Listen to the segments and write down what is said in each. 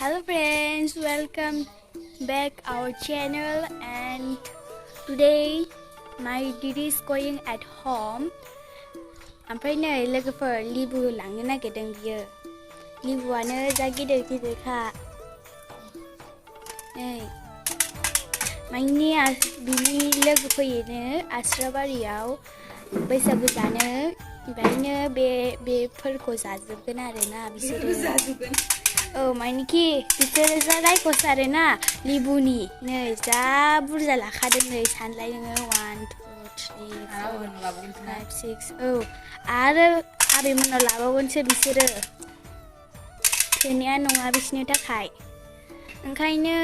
Hello friends, welcome back our channel, and today my didi is going at home. ओमफ्राय नै लोगोफोर लिबु लांनो नागिरदों बियो। लिबुआनो जा गिदिर गिदिरखा। नै माने बिनि लोगो फैयोनो आस्राबारियाव बैसागु जानो, ओमफ्रायनो बेफोरखौ जाजोबगोन आरोना बिसोरो। औ मानेखि बिसोरो जा रायखस आरोना लिबुनि नै जा बुरजा लाखादों नै सानलाय नोङो 1 2 3 4 5 6 औ आरो आबैमोनाव लाबावगोनसो बिसोरो, थोनाया नङा बिसोरनि थाखाय। ओंखायनो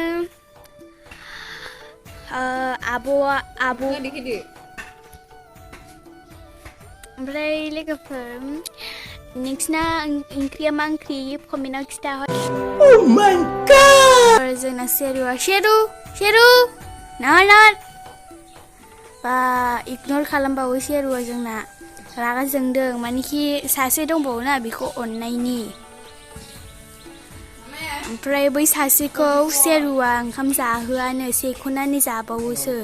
आब' ओमफ्राय लोगोफोर नोंसिना ओंख्रिया मा ओंख्रि कमेन्टआव खिथाहर। Oh my god! जोंना शेरु नार बा इगनर खालामबावो शेरुआ जोंना रागा जोंदों, मानेखि सासे दंबावोना बेखौ अननायनि। ओमफ्राय बै सासेखौ शेरुआ ओंखाम जाहोआनो, सेख'नानै जाबावोसो।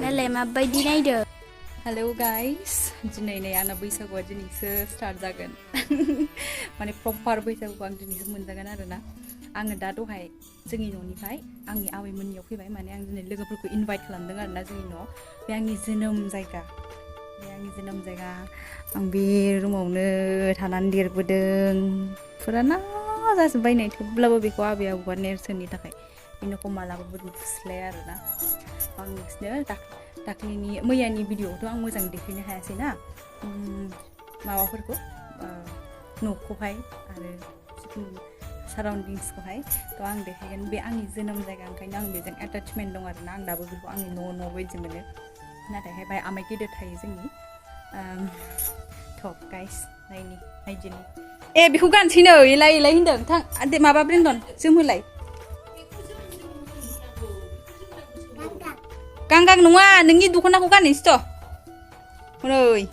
नालाय माबायदि नायदो। हेलो गाइस, दिनै नै आंना बैसागुआ दिनैसो स्टार्ट जागोन। माने प्रपार बैसागुखौ आं दिनैसो मोनजागोन आरोना। आङो दा दहाय जोंनि न'निफ्राय आंनि आबैमोननियाव फैबाय, माने आं दिनै लोगोफोरखौ इनभाइट खालामदों आरोना जोंनि न'आव। बे आंनि जोनोम जायगा, आं बे रुमावनो थानानै देरबोदों। फुराना जाजोब्बाय नै, थेवब्लाबो बेखौ आबै आबौआ नेरसोननि थाखाय बे न'खौ मालाबाबो नुस्लाया आरोना। आं नोंसिनो दाख्लैनि मैयानि भिडिअआवथ' आं मोजां देखायनो हायासै ना माबाफोरखौ, न'खौहाय आरो साराउन्डिंसखौहाय। थ' आं देखायगोन, बे आंनि जोनोम जायगा, ओंखायनो आं बेजों एटाचमेन्ट दं आरोना। आं दाबो बेखौ आंनि न' बायदि मोनो। नाथायहाय बाय आमाय गिदिर थायो जोंनि। थ' गाइस नायदिनि ए बेखौ गानसैनो एलाय होनदों। थां माबा ब्रेन्दन जोमहोलाय। गांगां नङा, नोंनि दख'नाखौ गाननोसैथ'। हनै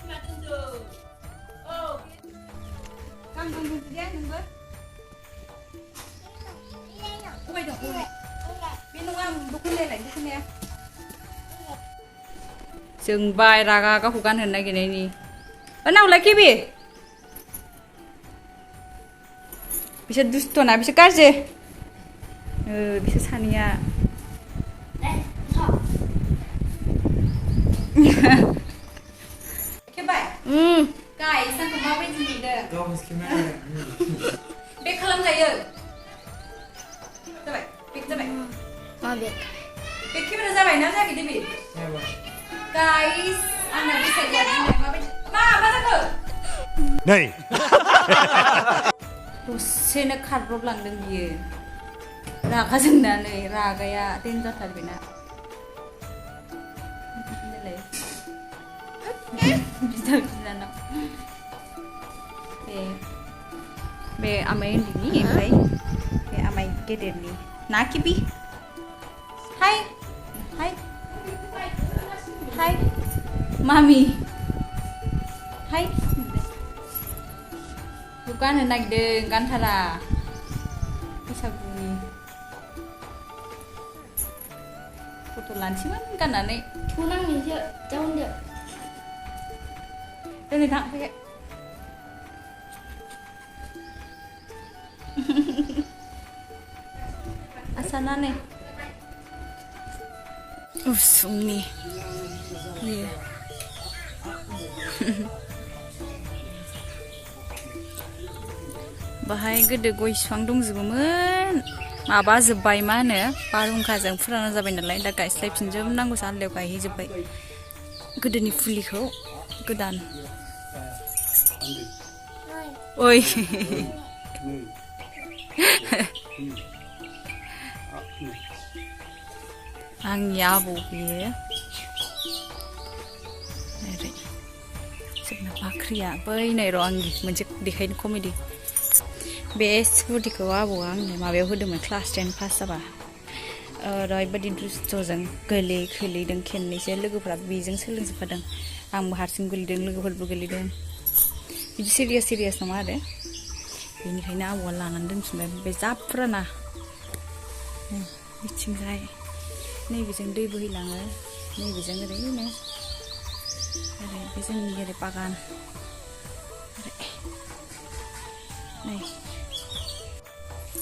जोंबाय रागा गावखौ गानहोनो नागिरनायनि। नावलाय केबि बिसोर दुस्थ'ना, बिसोर गाज्रि। बिसोर सानैया गाइस आंखौ माबायदि नुदों? बेक खालामजायो। जाबाय बेक जाबाय। मा बेक केमेरा जाबायना जायाखै देबि? गाइस आंना बैसागुआ दिनै माबायदि मा जाखो? नै दसेनो खारब्रबलांदों बियो रागा जोंनानै। रागाया देनजारथार बेना। बिनानाव बे आमाय उन्दैनि, ओमफ्राय बे आमाय गेदेरनि ना किबि। हाय मामि हाय। गाननो नागिरदों, गानथारा बैसागुनि। फट' लानोसैमोन गाननानै। नांनोसो जाउनदो दोनै थां फैबाय। आसाना नै उसुंनि बाहाय गोदो गय बिफां दंजोबोमोन, माबा जोब्बाय, मा होनो बारहुंखाजों फुराना जाबाय नालाय, दा गायस्लायफिनजोबनांगौसो, आलदायाव गायहैजोब्बाय गोदोनि फुलिखौ गोदान। ओइ आंनि आबौ बेयो। ओरै जोंना बाख्रिया बै नै र' आंनि मोनसे देखायनो कमेडि। बे स्कुटिखौ आबौआ आंनो माबायाव होदोंमोन क्लास 10 पास जाबा। ओरैबायदि दुस्थ'जों खोलैदों खेननैसो, लोगोफ्रा बेजों सोलोंजोबखादों। आंबो हारसिं गोलैदों, लोगोफोरबो गोलैदों। बिदि सिरियास नङा आरो, बेनिखायनो आबौआ लानानै दोनफिनबाय। बे जा फुराना बिथिंजाय नैबेजों दै बोहैलाङो नैबेजों ओरैनो ओरै बे जोंनि ओरै बागान नै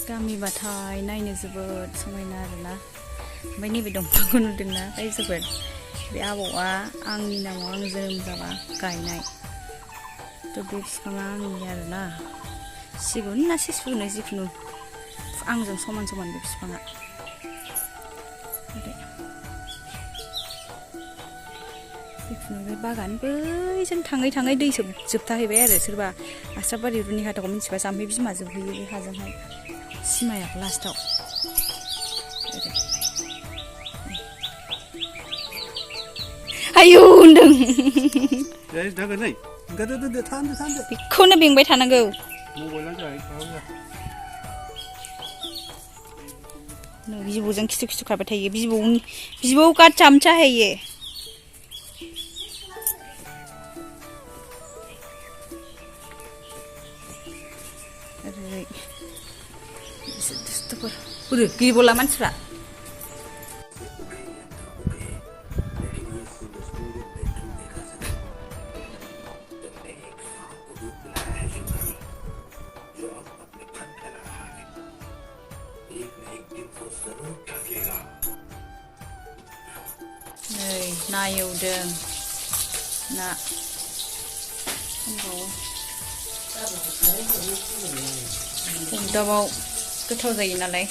गामिबाथाय नायनो जोबोद समायना आरोना ओमफ्राय नैबे दंफांखौ नुदोंना जोबोद बे आबौआ आंनि नामाव आं जोनोम जाबा गायनाय थ' बे बिफाङा आंनि आरोना सिगुन ना सिसुनो जिखुनु आंजों समान समान बे बिफाङा जिखुनु बे बागान बैजों थाङै थाङै दै जोबथाहैबाय आरो सोरबा आस्राबारि रुनि हाथाखौ मिथिबा जाम्फै बिमा जोबहैयो बे हाजोंहाय सिमाया लास्टाव आयौ होनदों बेखौनो बेंबाय थानांगौ बिबौजों खिथु खिथु खारबाय थायो बिबौ का चमचा है ये गिबला मानसिफ्रा नै ना एवदों ना अरदाबाव गोथाव जायो नालाय